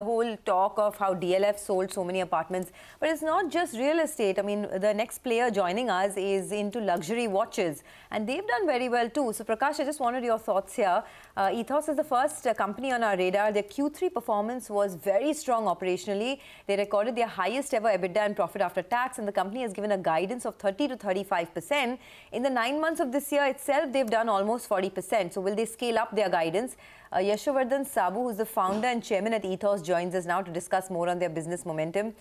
whole talk of how DLF sold so many apartments, but it's not just real estate. I mean, the next player joining us is into luxury watches, and they've done very well too. So Prakash, I just wanted your thoughts here. Ethos is the first company on our radar. Their Q3 performance was very strong operationally. They recorded their highest ever EBITDA and profit after tax, and the company has given a guidance of 30 to 35%. In the 9 months of this year itself, they've done almost 40%. So will they scale up their guidance? Yashovardhan Saboo, who's the founder and chairman at Ethos, joins us now to discuss more on their business momentum.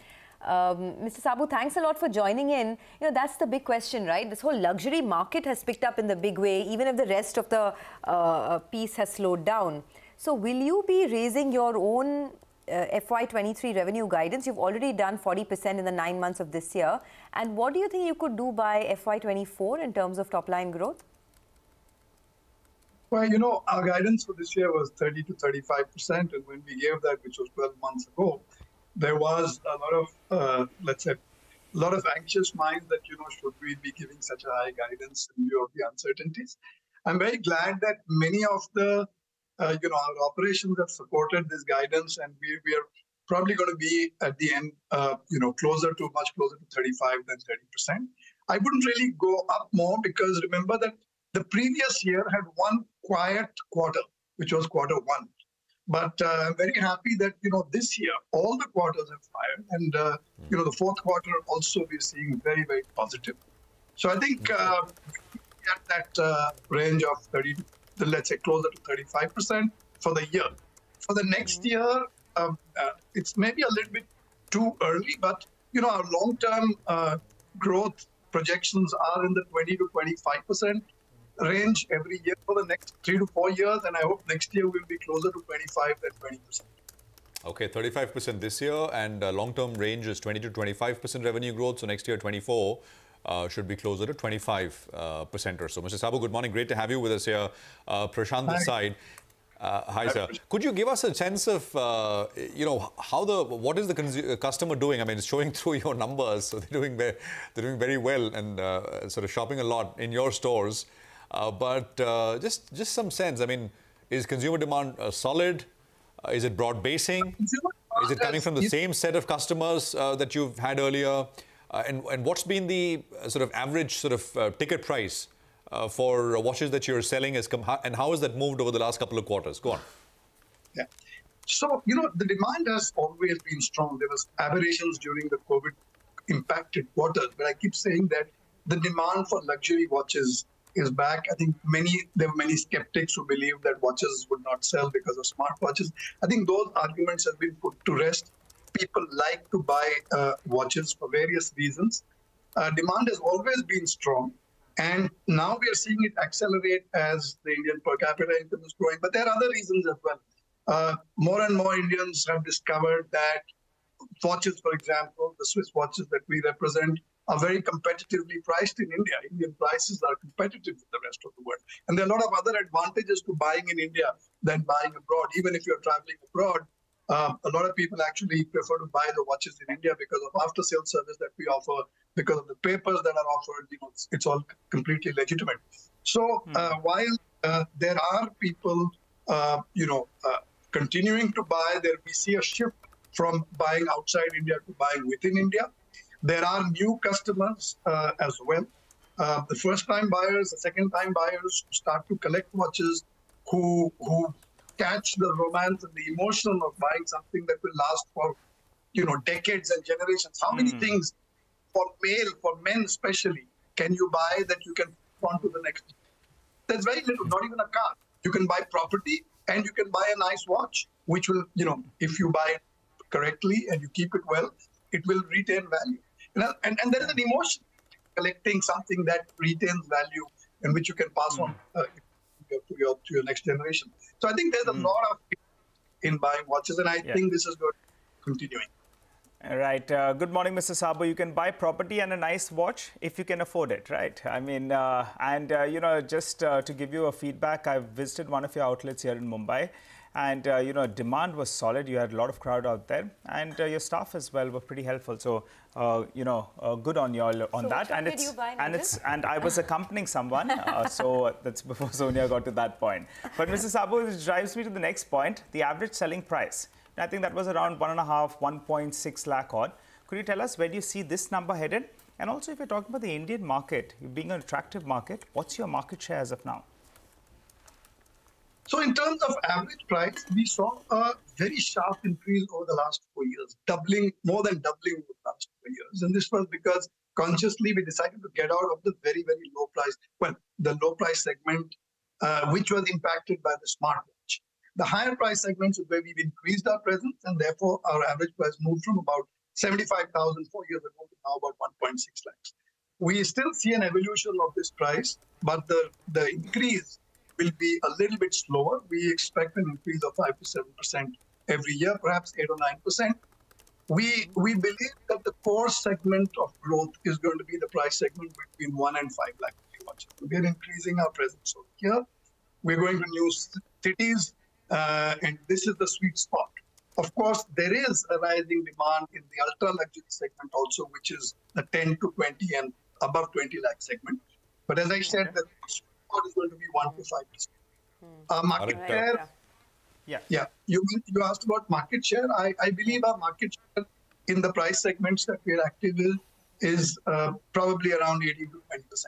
Mr. Saboo, thanks a lot for joining in. You know, that's the big question, right? This whole luxury market has picked up in the big way, even if the rest of the piece has slowed down. So will you be raising your own FY23 revenue guidance? You've already done 40% in the 9 months of this year. And what do you think you could do by FY24 in terms of top-line growth? Well, you know, our guidance for this year was 30 to 35%. And when we gave that, which was 12 months ago, there was a lot of, let's say, a lot of anxious minds that, you know, should we be giving such a high guidance in view of the uncertainties? I'm very glad that many of the, you know, our operations have supported this guidance, and we are probably going to be at the end, you know, much closer to 35 than 30%. I wouldn't really go up more because remember that the previous year had one quiet quarter, which was quarter one. But I'm very happy that, you know, this year, all the quarters have fired. And, you know, the fourth quarter also we're seeing very, very positive. So I think at that range of 30, let's say closer to 35% for the year. For the next year, it's maybe a little bit too early, but, you know, our long-term growth projections are in the 20 to 25% range every year for the next 3 to 4 years, and I hope next year we'll be closer to 25 than 20%. Okay, 35% this year, and long-term range is 20 to 25% revenue growth. So next year, 24 should be closer to 25% or so. Mr. Saboo, good morning. Great to have you with us here. Prashant this side. Hi, sir. Could you give us a sense of, you know, what is the customer doing? I mean, it's showing through your numbers, so they're doing very well and sort of shopping a lot in your stores. But just some sense, I mean, is consumer demand solid? Is it broad-basing? Is it coming from the same set of customers that you've had earlier? And what's been the sort of average sort of ticket price for watches that you're selling, and how has that moved over the last couple of quarters? Go on. Yeah. So, you know, the demand has always been strong. There was aberrations during the COVID-impacted quarters, but I keep saying that the demand for luxury watches is back. I think there were many skeptics who believed that watches would not sell because of smartwatches. I think those arguments have been put to rest. People like to buy watches for various reasons. Demand has always been strong, and now we are seeing it accelerate as the Indian per capita income is growing. But there are other reasons as well. More and more Indians have discovered that watches, for example, the Swiss watches that we represent, are very competitively priced in India. Indian prices are competitive with the rest of the world. And there are a lot of other advantages to buying in India than buying abroad. Even if you're traveling abroad, a lot of people actually prefer to buy the watches in India because of after-sale service that we offer, because of the papers that are offered. You know, it's all completely legitimate. So while there are people, you know, continuing to buy, we see a shift from buying outside India to buying within India. There are new customers as well. The first-time buyers, the second-time buyers who start to collect watches, who catch the romance and the emotion of buying something that will last for, you know, decades and generations. How many things for men especially, can you buy that you can put on to the next? There's very little, not even a car. You can buy property and you can buy a nice watch, which will, you know, if you buy it correctly and you keep it well, it will retain value. And there is an emotion collecting something that retains value and which you can pass on to your next generation. So I think there's a lot of in buying watches, and I think this is going to continuing. All right. Good morning, Mr. Saboo. You can buy property and a nice watch if you can afford it, right? I mean, you know, just to give you a feedback, I've visited one of your outlets here in Mumbai. And, you know, demand was solid. You had a lot of crowd out there. And your staff as well were pretty helpful. So, you know, good on you all on that. And I was accompanying someone. So that's before Sonia got to that point. But Mr. Saboo, this drives me to the next point. The average selling price I think that was around 1.6 lakh odd. Could you tell us where do you see this number headed? And also, if you're talking about the Indian market, being an attractive market, what's your market share as of now? So in terms of average price, we saw a very sharp increase over the last 4 years, more than doubling over the last 4 years. And this was because consciously we decided to get out of the very, very low price, the low price segment, which was impacted by the smartwatch. The higher price segments is where we've increased our presence, and therefore our average price moved from about 75,000 4 years ago to now about 1.6 lakhs. We still see an evolution of this price, but the increase will be a little bit slower. We expect an increase of 5 to 7% every year, perhaps 8 or 9%. We believe that the core segment of growth is going to be the price segment between 1 and 5 lakh watches. We're increasing our presence over here. We're going to new cities, and this is the sweet spot. Of course, there is a rising demand in the ultra luxury segment also, which is the 10 to 20 and above 20 lakh segment. But as I said, the spot is going to be 1 to 5%. Market share. Yeah. You asked about market share. I believe our market share in the price segments that we're active in is probably around 18 to 20%.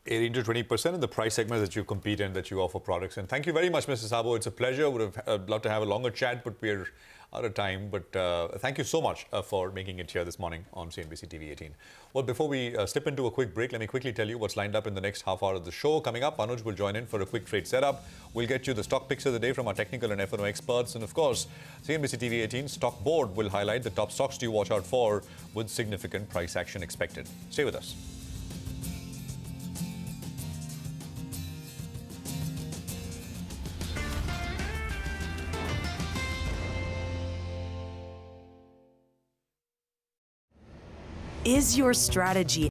18 to 20% in the price segments that you compete in, that you offer products. And thank you very much, Mr. Saboo. It's a pleasure. Would have loved to have a longer chat, but we're out of time. But thank you so much for making it here this morning on CNBC TV18. Well, before we slip into a quick break, let me quickly tell you what's lined up in the next half hour of the show. Coming up, Anuj will join in for a quick trade setup. We'll get you the stock picks of the day from our technical and F&O experts. And of course, CNBC TV18 Stock Board will highlight the top stocks to watch out for with significant price action expected. Stay with us. Is your strategy